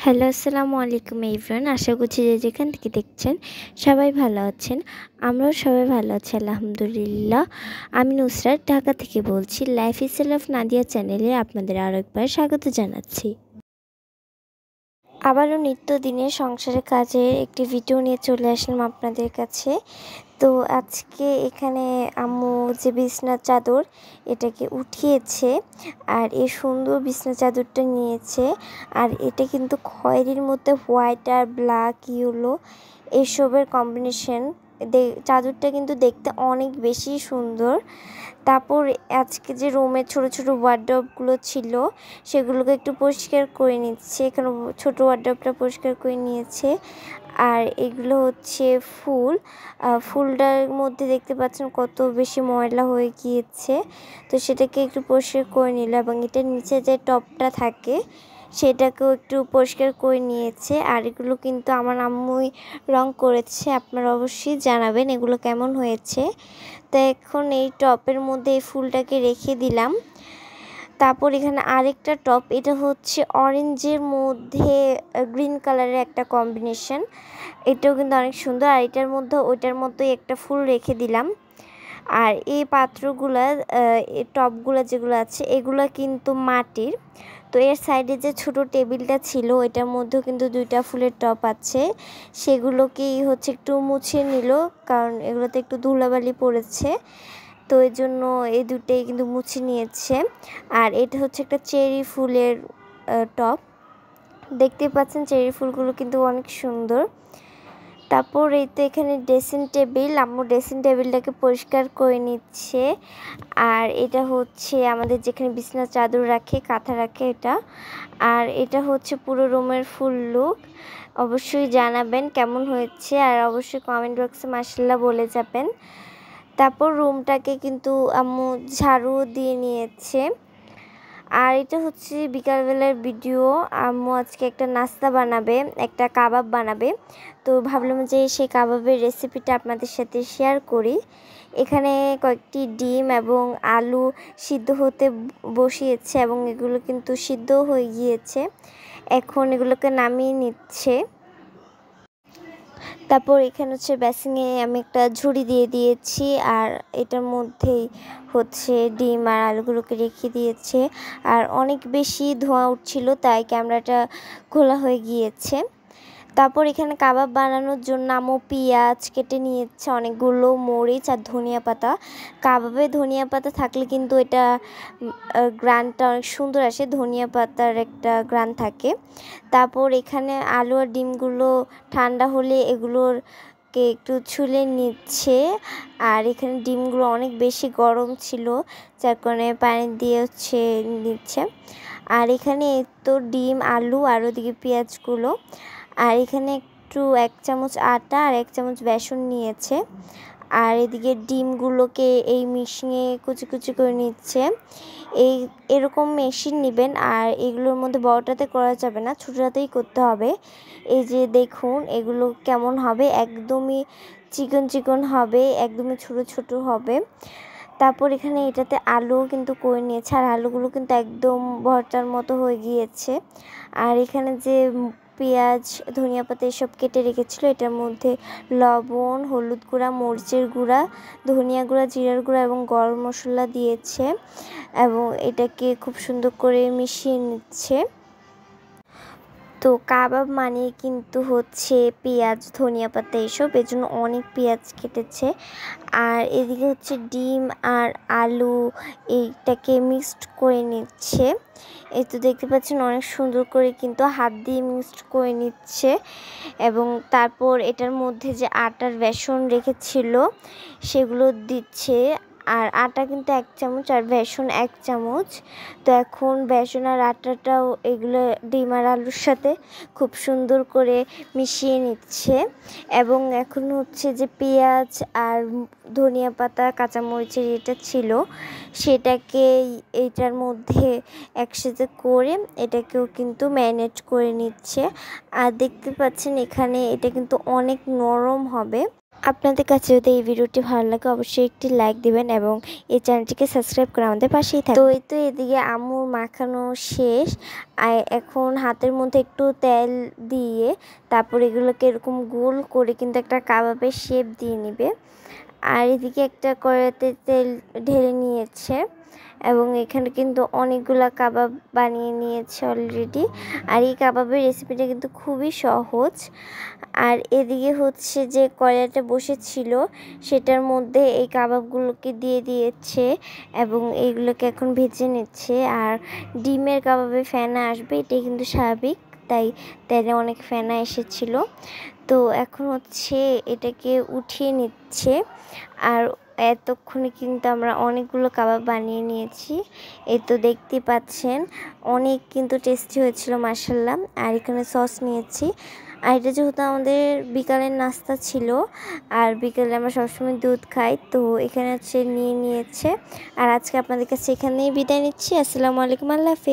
Hello, আসসালামু আলাইকুম everyone. আশা করছি যে যেখান থেকে দেখছেন সবাই ভালো আছেন। আমরাও সবাই ভালো আছি আলহামদুলিল্লাহ। আমি নুসরাত ঢাকা থেকে বলছি। লাইফস্টাইল অফ নাদিয়া চ্যানেলে আপনাদের আরও একবার স্বাগত জানাচ্ছি। আবারও নিত্যদিনের সংসারের কাজের একটি ভিডিও নিয়ে চলে আসলাম আপনাদের কাছে। তো আজকে এখানে আম্মু যে বিছনার চাদর এটাকে উঠিয়েছে, আর এই সুন্দর বিছনার চাদরটা নিয়েছে। আর এটা কিন্তু খয়েরির মধ্যে হোয়াইট আর ব্ল্যাক ইয়েলো এসবের কম্বিনেশন। চাদরটা কিন্তু দেখতে অনেক বেশি সুন্দর। তারপর আজকে যে রুমের ছোট ছোট ওয়ার্ডরোবগুলো ছিল সেগুলোকে একটু পরিষ্কার করে নিচ্ছে। এখানে ছোট ওয়ার্ডরোবটা পরিষ্কার করে নিয়েছে। আর এগুলো হচ্ছে ফুলটার মধ্যে দেখতে পাচ্ছেন কত বেশি ময়লা হয়ে গিয়েছে। তো সেটাকে একটু পরিষ্কার করে নিল, এবং এটার নিচে যে টপটা থাকে সেটাকেও একটু পরিষ্কার করে নিয়েছে। আর এগুলো কিন্তু আমার আম্মুই রং করেছে। আপনারা অবশ্যই জানাবেন এগুলো কেমন হয়েছে। তো এখন এই টপের মধ্যে এই ফুলটাকে রেখে দিলাম। তারপর এখানে আরেকটা টপ, এটা হচ্ছে অরেঞ্জের মধ্যে গ্রিন কালারের একটা কম্বিনেশন। এটাও কিন্তু অনেক সুন্দর। আর এটার মধ্যে ওইটার মধ্যেই একটা ফুল রেখে দিলাম। আর এই পাত্রগুলা টপগুলো যেগুলো আছে এগুলো কিন্তু মাটির। তো এর সাইডে যে ছোট টেবিলটা ছিল এটার মধ্যেও কিন্তু দুইটা ফুলের টপ আছে। সেগুলোকেই হচ্ছে একটু মুছে নিল, কারণ এগুলোতে একটু ধুলাবালি পড়েছে। তো এই জন্য এই দুটোই কিন্তু মুছে নিয়েছে। আর এটা হচ্ছে একটা চেরি ফুলের টপ। দেখতে পাচ্ছেন চেরি ফুলগুলো কিন্তু অনেক সুন্দর। তারপর এই তো এখানে ড্রেসিং টেবিল, আম্মু ড্রেসিং টেবিলটাকে পরিষ্কার করে নিচ্ছে। আর এটা হচ্ছে আমাদের যেখানে বিছানার চাদর রাখে, কাঁথা রাখে এটা। আর এটা হচ্ছে পুরো রুমের ফুল লুক। অবশ্যই জানাবেন কেমন হয়েছে, আর অবশ্যই কমেন্ট বক্সে মাশাআল্লাহ বলে যাবেন। তারপর রুমটাকে কিন্তু আম্মু ঝাড়ু দিয়ে নিয়েছে। আর এটা হচ্ছে বিকালবেলার ভিডিও। আম্মু আজকে একটা নাস্তা বানাবে, একটা কাবাব বানাবে। তো ভাবলাম যে সেই কাবাবের রেসিপিটা আপনাদের সাথে শেয়ার করি। এখানে কয়েকটি ডিম এবং আলু সিদ্ধ হতে বসিয়েছে, এবং এগুলো কিন্তু সিদ্ধ হয়ে গিয়েছে। এখন এগুলোকে নামিয়ে নিচ্ছে। তারপর এখানে হচ্ছে বেসিনে আমি একটা ঝুড়ি দিয়ে দিয়েছি, আর এটার মধ্যেই হচ্ছে ডিম আর আলুগুলোকে রেখে দিয়েছে। আর অনেক বেশি ধোঁয়া উঠছিল, তাই ক্যামেরাটা খোলা হয়ে গিয়েছে। তারপর এখানে কাবাব বানানোর জন্য আম্মু পেঁয়াজ কেটে নিয়েছে, অনেকগুলো মরিচ আর ধনিয়া পাতা। কাবাবে ধনিয়া পাতা থাকলে কিন্তু এটা গ্রানটা অনেক সুন্দর আসে, ধনিয়া পাতার একটা গ্রান থাকে। তারপর এখানে আলু আর ডিমগুলো ঠান্ডা হলে এগুলোকে একটু ছুলে নিচ্ছে। আর এখানে ডিমগুলো অনেক বেশি গরম ছিল, যার কারণে পানি দিয়ে হচ্ছে নিচ্ছে। আর এখানে তো ডিম, আলু আর ওদিকে পেঁয়াজগুলো। আর এখানে একটু 1 চামচ আটা আর 1 চামচ বেসন নিয়েছে। আর এদিকে ডিমগুলোকে এই মেশিনে কুচি কুচি করে নিচ্ছে। এরকম মেশিন নেবেন, আর এগুলোর মধ্যে বড়টাতে করা যাবে না, ছোটোটাতেই করতে হবে। এই যে দেখুন এগুলো কেমন হবে, একদমই চিকন চিকন হবে, একদমই ছোট ছোট হবে। তারপর এখানে এটাতে আলু কিন্তু করে নিয়েছে, আর আলুগুলো কিন্তু একদম ভর্তার মতো হয়ে গিয়েছে। আর এখানে যে পেঁয়াজ, ধনিয়া পাতা এসব কেটে রেখেছিল, এটার মধ্যে লবণ, হলুদ গুঁড়া, মরিচের গুঁড়া, ধনিয়া গুঁড়া, জিরার গুঁড়া এবং গরম মশলা দিয়েছে, এবং এটাকে খুব সুন্দর করে মিশিয়ে নিচ্ছে। তো কাবাব মানে কিন্তু হচ্ছে পেঁয়াজ, ধনিয়া পাতা এসব, এজন্য অনেক পেঁয়াজ কেটেছে। আর এদিকে হচ্ছে ডিম আর আলু এইটাকে মিক্সড করে নিচ্ছে। এই তো দেখতে পাচ্ছেন অনেক সুন্দর করে কিন্তু হাত দিয়ে মিক্সড করে নিচ্ছে। এবং তারপর এটার মধ্যে যে আটার বেসন রেখেছিল সেগুলো দিচ্ছে। আর আটা কিন্তু 1 চামচ আর বেসন 1 চামচ। তো এখন বেসন আর আটাটাও এগুলো ডিম আর আলুর সাথে খুব সুন্দর করে মিশিয়ে নিচ্ছে। এবং এখন হচ্ছে যে পেঁয়াজ আর ধনিয়া পাতা, কাঁচামরিচের এটা ছিল সেটাকে এইটার মধ্যে একসাথে করে এটাকেও কিন্তু ম্যারিনেট করে নিচ্ছে। আর দেখতে পাচ্ছেন এখানে এটা কিন্তু অনেক নরম হবে। আপনাদের কাছে যদি এই ভিডিওটি ভালো লাগে অবশ্যই একটি লাইক দিবেন এবং এই চ্যানেলটিকে সাবস্ক্রাইব করে আমাদের পাশেই থাকবেন। তো এই তো এদিকে আম্মুর মাখানো শেষ, আর এখন হাতের মধ্যে একটু তেল দিয়ে তারপর এগুলোকে এরকম গোল করে কিন্তু একটা কাবাবের শেপ দিয়ে নেবে। আর এদিকে একটা কড়াইতে তেল ঢেলে নিয়েছে এবং এখানে কিন্তু অনেকগুলা কাবাব বানিয়ে নিয়েছে অলরেডি। আর এই কাবাবের রেসিপিটা কিন্তু খুবই সহজ। আর এদিকে হচ্ছে যে কড়াইটা বসেছিল সেটার মধ্যে এই কাবাবগুলোকে দিয়ে দিয়েছে এবং এইগুলোকে এখন ভেজে নিচ্ছে। আর ডিমের কাবাবে ফেনা আসবে এটাই কিন্তু স্বাভাবিক, তাই তেলে অনেক ফেনা এসেছিল। তো এখন হচ্ছে এটাকে উঠিয়ে নিচ্ছে। আর এতক্ষণে কিন্তু আমরা অনেকগুলো কাবাব বানিয়ে নিয়েছি, এই তো দেখতে পাচ্ছেন অনেক কিন্তু টেস্টি হয়েছিল মাশাআল্লাহ। আর এখানে সস নিয়েছি। আর এটা যেহেতু আমাদের বিকালের নাস্তা ছিল, আর বিকালে আমরা সবসময় দুধ খাই, তো এখানে হচ্ছে নিয়েছে। আর আজকে আপনাদের কাছে এখানেই বিদায় নিচ্ছি। আসসালামু আলাইকুম, আল্লাহ হাফেজ।